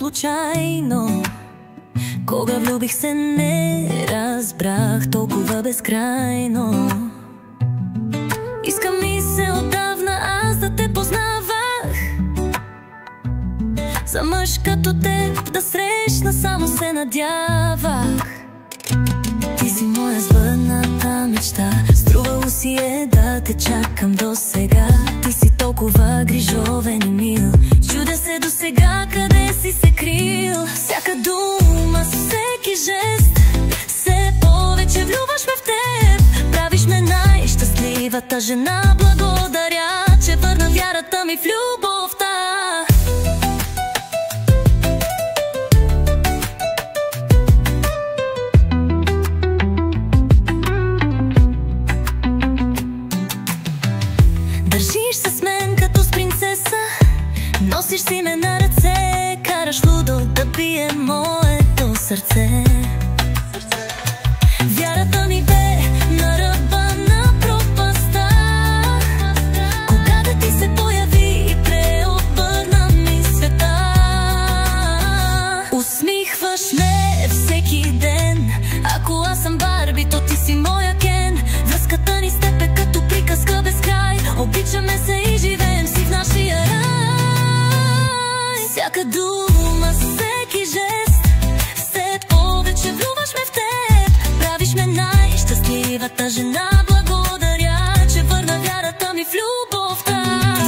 случайно. Кога влюбих се, не разбрах толкова безкрайно. Иска ми се отдавна аз да те познавах. За мъж като теб да срещна само се надявах. Ти си моя сбъдната мечта, струвало си е да те чакам до сега. Ти си толкова грижовен и мил, чудя се до сега къде си се крил. Всяка дума, всеки жест, все повече влюбваш ме в теб. Правиш ме най-щастливата жена. Благодаря, че върна вярата ми в любовта. Държиш се с мен като с принцеса, носиш си ме на ръце, караш лудо да бие моето сърце. Вярата ми бе на ръба на пропаста, когато ти се появи и преобърна ми света. Усмихваш ме всеки ден, ако аз съм Барби, то ти си моя Кен. Връзката ни с теб е като приказка без край, обичаме се и живеем си в нашия рай. Всяка дума, всеки жест, все повече влюбваш ме в теб. Правиш ме най-щастливата жена. Благодаря, че върна вярата ми в любовта.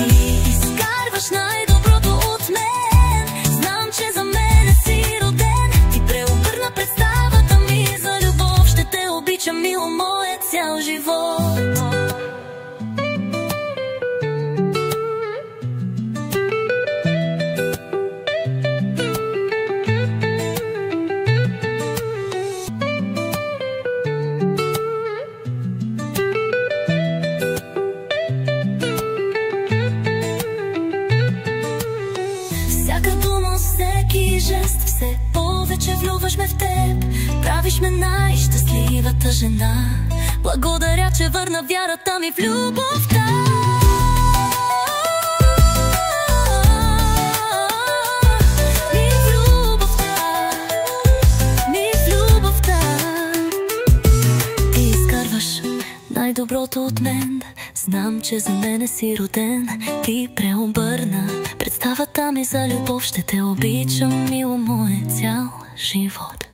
Ти изкарваш най-доброто от мен, знам, че за мен си роден. Ти преобърна представата ми за любов, ще те обичам, мило мое, цял живот. Всяка дума, всеки жест, все повече влюбваш ме в теб. Правиш ме най-щастливата жена. Благодаря, че върна вярата ми в любовта. Ми в любовта, ми в любовта. Ти изкарваш най-доброто от мен, знам, че за мене си роден. Ти преобърна представата ми за любов, ще те обичам, мило мое, цял живот.